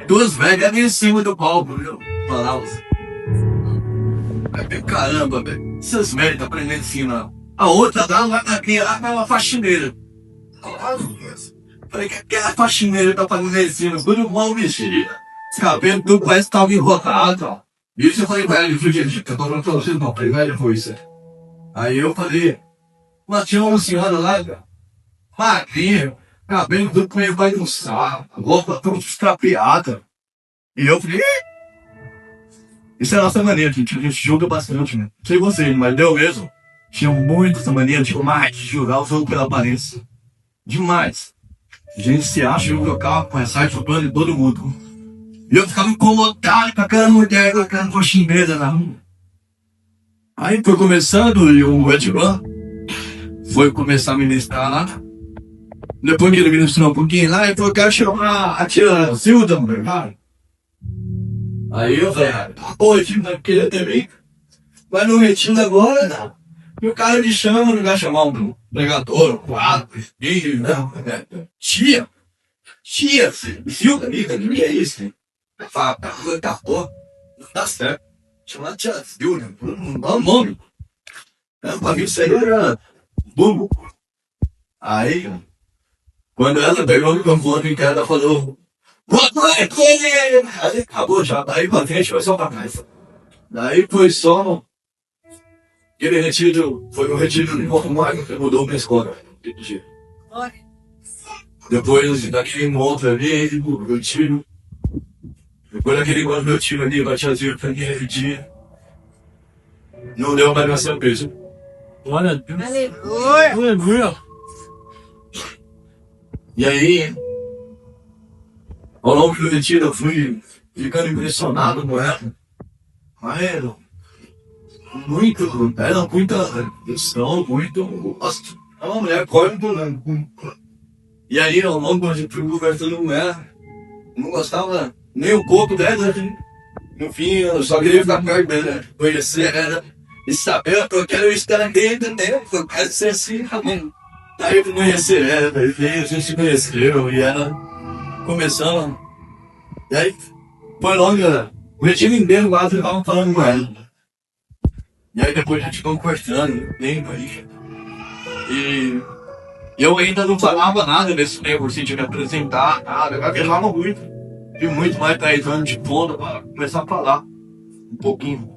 duas velhas ali em cima do palco, viu? Falava assim. Aí, caramba, velho. Essas velhas tá aprendendo assim, não. A outra lá tá uma faxineira. Falei, que aquela faxineira tá fazendo ensino, tudo mal vestido. Os cabelos tudo parece que tava enrotado, ó. Isso eu falei pra ela, eu tô falando pra vocês, não, falei, velho, foi isso. Aí eu falei, mas tinha uma senhora lá, cara, magrinha, cabelo tudo meio bagunçado, roupa toda escapeada. E eu falei, isso é a nossa mania, gente, a gente julga bastante, né? Não sei vocês, mas deu mesmo. Tinha muito essa mania demais de julgar os outros pela aparência. Demais. A gente se acha que o carro começar julgando em todo mundo. E eu ficava incomodado com aquela mulher, com aquela coxinheira na rua. Aí foi começando, e o Edvan foi começar a ministrar lá. Depois que ele ministrou um pouquinho lá, ele falou, quero chamar a tia Zilda, meu irmão. Aí eu falei, pô, o time não queria ter mim. Mas no retiro agora, não. E o cara me chama, não vai chamar um pregador, um quadro, filho, não. Tia, Zilda, amiga, o que é isso? Hein? Fala, pô, não dá certo. Chamar a tia Zilda, não dá o nome. Pra mim isso aí era bobo. Aí, quando ela pegou o microfone, ela falou, boa noite! Aí acabou já, daí pra frente foi só pra trás. Daí foi só. Aquele retiro, foi um retiro de Porto Magno que mudou minha escola. Depois daquele outro ali, meu tio. Depois daquele outro meu tio ali, batiazinho pra mim, dia. Não deu mais minha peso. Olha Deus. Aleluia. E aí, ao longo do retiro eu fui ficando impressionado com ela. Mas era muita questão, muito gosto. É uma mulher corta, né? E aí, ao longo da gente foi conversando com ela, não gostava nem um pouco dela, né? No fim, eu só queria ficar perto dela, conhecer ela e saber que eu quero estar dentro dela, eu quero ser assim, Ramon. Aí eu conheci ela, a gente se conheceu e ela começando. E aí, foi longa, o retiro inteiro lá, eu tava falando com ela. E aí depois a gente ficou conversando, tempo aí. E eu ainda não falava nada nesse tempo, assim, de me apresentar, nada. Eu gaguejava muito. E muito mais 10 anos de ponta para começar a falar um pouquinho.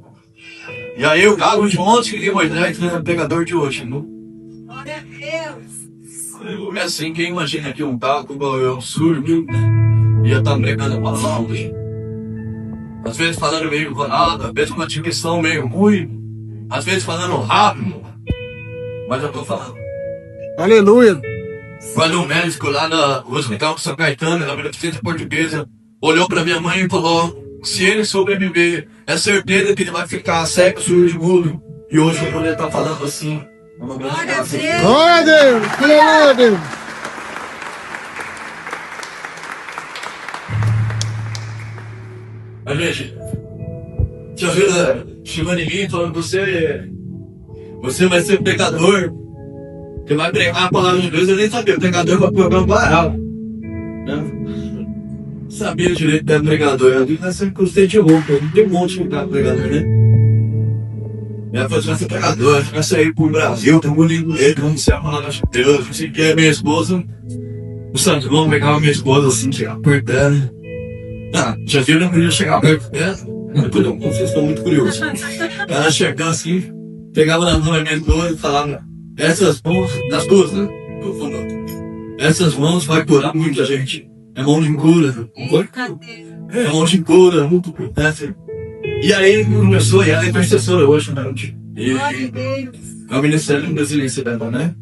E aí eu cago de ontem que uma ideia que é pegador de hoje, não? Glória a Deus! É assim, quem imagina que um taco igual eu, surdo, ia estar pregando a palavra. Às vezes falando meio enrolado, às vezes com uma dicção meio ruim. Às vezes falando rápido, mas eu tô falando. Aleluia! Quando o médico lá no hospital São Caetano, na Beneficência Portuguesa, olhou pra minha mãe e falou, se ele sobreviver, é certeza que ele vai ficar cego, surdo, mudo. E hoje eu poder estar falando assim. Glória a Deus! Glória a Deus! Glória a Deus! Mas gente, tia Vida chegou em mim falando, você vai ser pecador, você vai pregar a palavra de Deus. Eu nem sabia, o pregador vai provar para ela. Não sabia direito que era pregador, eu disse, você gostei de roupa, não tem um monte de lugar pregador, né? Ela falou, você vai ser pregador, você vai sair pro Brasil, tem um livro dele, não sei a palavra de Deus, não sei o que é minha esposa. O Santo João pegava minha esposa assim, chegava apertando. Já viu, não podia chegar perto dela. Depois eu vocês estão muito curiosos. Ela chegava assim, pegava na mão da minha esposa e falava, essas mãos, das duas, né? Eu falando, essas mãos vai curar muita gente. É mão de cura. É mão de cura, muito importante. E aí começou, e ela é intercessora hoje, né? E é o Ministério Brasileiro dela, né?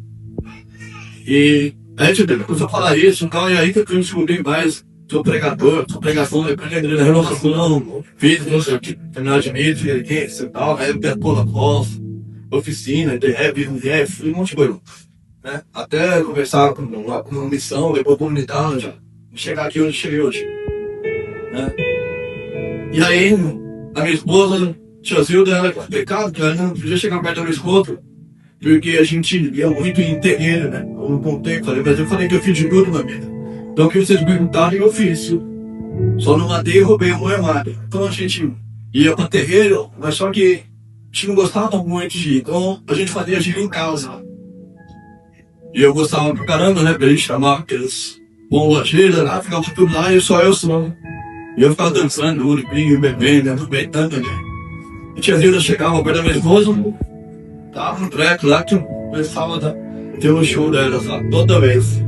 E a gente começou a falar isso, então, e aí que eu descobri mais. Sou pregador, sou pregação, renovação, fiz, não sei o que, terminar de mídia, e tal, aí eu pego na costa, oficina, DF, um monte de coisa, né? Até conversar com uma missão, depois comunidade, chegar aqui onde cheguei hoje, né? E aí, a minha esposa, tia Zilda, ela é complicada, ela não podia chegar perto do meu esposo, porque a gente ia muito em terreiro, né? Eu não contei, falei, mas eu falei que eu fiz de tudo na vida. Então o que vocês perguntaram eu fiz. Só não matei e roubei uma armada. Então a gente ia pra terreiro, mas só que a gente não gostava muito de ir. Então a gente fazia giro em casa. E eu gostava pra caramba, né? Pra gente chamar aqueles bombacheiros lá, ficava tudo lá e só. E eu ficava dançando, uripinho, bebendo, aproveitando, né? E tinha vezes eu chegava perto da minha esposa, tava no treco lá que começava a ter um show delas lá, toda vez.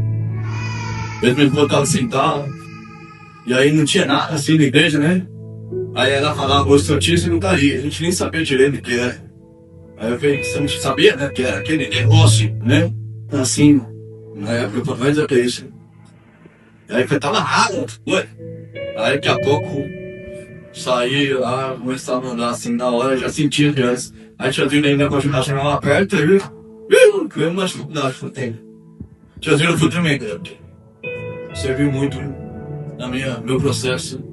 Eles me botavam sentar, e aí não tinha nada assim na igreja, né? Aí ela falava, o Santíssimo tá aí, a gente nem sabia direito o que era. Aí eu falei, você não sabia, né? Que era aquele negócio, né? Assim, na época eu falei, mas é que é isso? Aí eu falei, tava nada, foi. Aí daqui a pouco saí lá, começava a andar assim na hora, já sentia antes. Aí tiazinho ainda pra ajudar a chegar lá perto, aí eu uma dificuldade que eu tenho. Tiazinho foi tremendo. Serviu muito na meu processo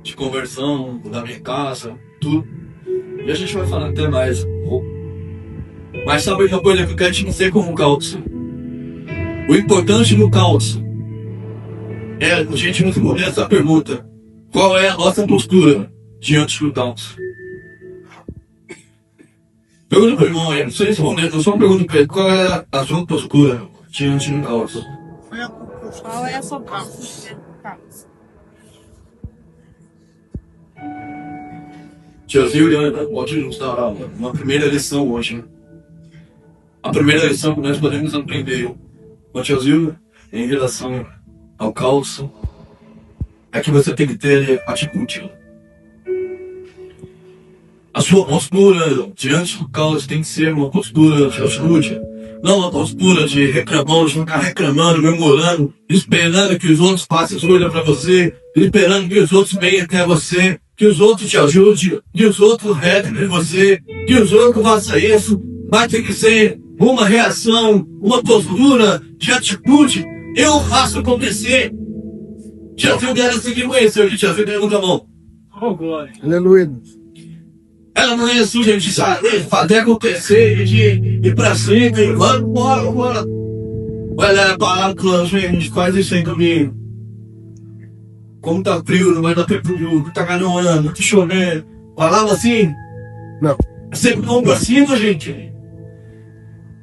de conversão, da minha casa, tudo. E a gente vai falar até mais um pouco. Mas sabe uma coisa que eu quero te dizer com o caos? O importante no caos é a gente responder essa pergunta. Qual é a nossa postura diante do caos? Pergunta para o irmão aí, não sei se responder, eu só pergunto para ele, qual é a sua postura diante do caos? Qual é a sua postura? Tiazinho Leandro, pode nos dar uma primeira lição hoje. Né? A primeira lição que nós podemos aprender com o Tiazinho em relação ao caos é que você tem que ter atitude. A sua postura diante do caos tem que ser uma postura de atitude. Não uma postura de reclamar, de ficar reclamando, murmurando, esperando que os outros passem as coisas para você, esperando que os outros venham até você, que os outros te ajudem, que os outros rezem por você, que os outros façam isso. Vai ter que ser uma reação, uma postura de atitude. Eu faço acontecer. Tiazinho dela se conheceu, que Tiazinho dela nunca mão. Oh, glória. Aleluia. Ela não é suja de saber, fazer acontecer, de ir pra cima, e bora. Olha, a palavra que a gente faz isso aí também. Como tá frio, não vai dar tempo de tá canoando, tá chovendo. Falava assim? Não. Sempre vamos pra cima, gente.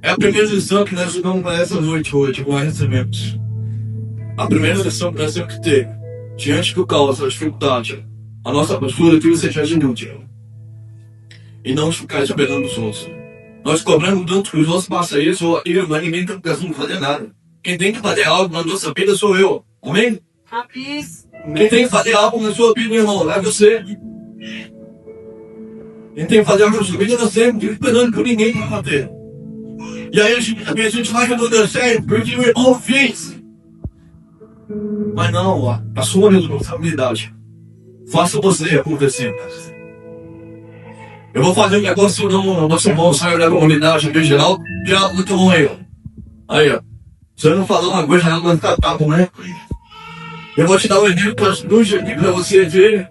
É a primeira lição que nós vamos para essa noite hoje, com recebemos. A primeira lição que nós temos que ter, diante do caos, da dificuldade, a nossa postura tem que ser inútil. E não ficar esperando os outros. Nós cobramos tanto que os outros passam isso ou aquilo, mas ninguém está pensando fazer nada. Quem tem que fazer algo na nossa vida sou eu. Amém? Amém. Quem tem que fazer algo na sua vida, irmão, é você. Quem tem que fazer algo na sua vida é você, não fica esperando por ninguém para fazer. E aí a gente vai que não deu certo, porque o irmão fez. Mas não, a sua responsabilidade. Faça você acontecer. Eu vou fazer um negócio no nosso irmão saiu da comunidade em geral, já muito bom aí, ó. Aí, ó. Se eu não falar uma coisa, ela vai ficar tapo, né? Eu vou te dar um exemplo para atitude aqui para você ver.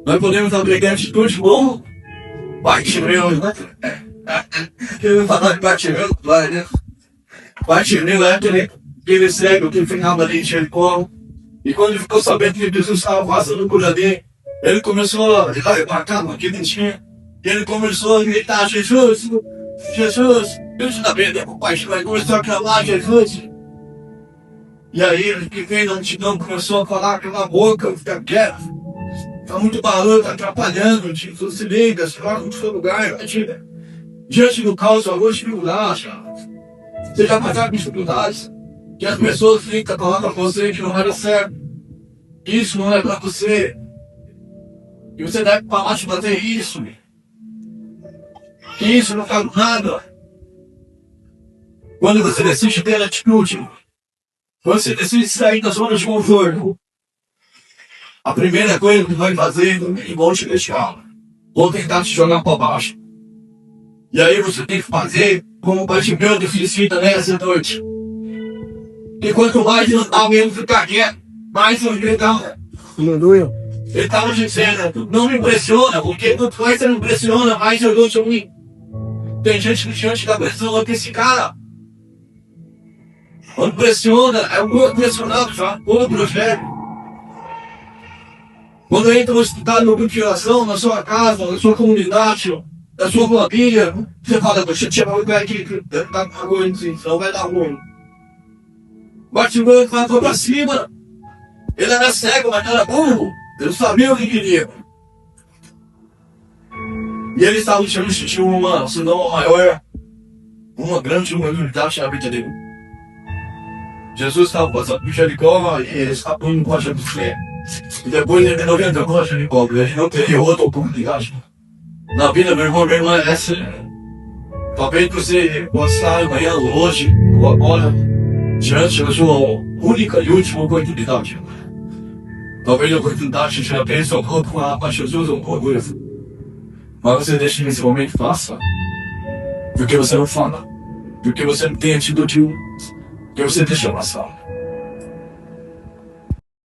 Nós podemos aplicar atitude bom. Bate meu, né? Eu vou falar de bate meu, vai, né? Bate meu é aquele cego que ficava ali de como. E quando ele ficou sabendo que Jesus estava passando por ali, ele começou a arrebatar aqui dentro. E ele começou a gritar, Jesus, Deus da vida, papai, vai começar a clamar Jesus. E aí ele que veio na multidão começou a falar pela boca, fica quieto. Tá muito barulho, tá atrapalhando, Jesus se liga, se coloca no seu lugar, imagina. Diante do caos, algumas dificuldades, você já passaram dificuldades, que as pessoas ficam falando pra você que não vai dar certo. Isso não é pra você. E você deve parar de fazer isso. Que isso não faz nada. Quando você decide ter atitude, você decide sair da zona de conforto, a primeira coisa que vai fazer é vão te deixar. Vou tentar te jogar para baixo. E aí você tem que fazer como o Bartimeu necessita nessa noite. E quanto mais alguém ficar quieto, mais eu gritar. Aleluia. Ele estava dizendo, não me impressiona, porque quanto mais você me impressiona, mais eu dou de mim. Tem gente que diante da pressão que esse cara. Quando pressiona, é o corpo pressionado já, todo projeto. Quando entra no hospital, no grupo de oração, na sua casa, na sua comunidade, na sua família, você fala, você chama o pé aqui, tá ruim, não vai dar ruim. Bartimeu foi pra cima. Ele era cego, mas não era burro. Ele sabia o que queria. E ele estava tinha uma, se não a maior, uma grande humildade na vida dele. Jesus estava passando por Jericó e ele estava indo com a Jerusalém. E depois ele não entrou com a Jericó, ele não teria outra oportunidade. Na vida, meu irmão, minha irmã, essa talvez você possa estar amanhã, hoje, ou agora, diante da sua única e última oportunidade. Talvez a oportunidade já pense um pouco com Jesus ou com coisa. Mas você deixa nesse momento faça. Porque você não fala. Porque você não tem atitude. Porque você deixa passar.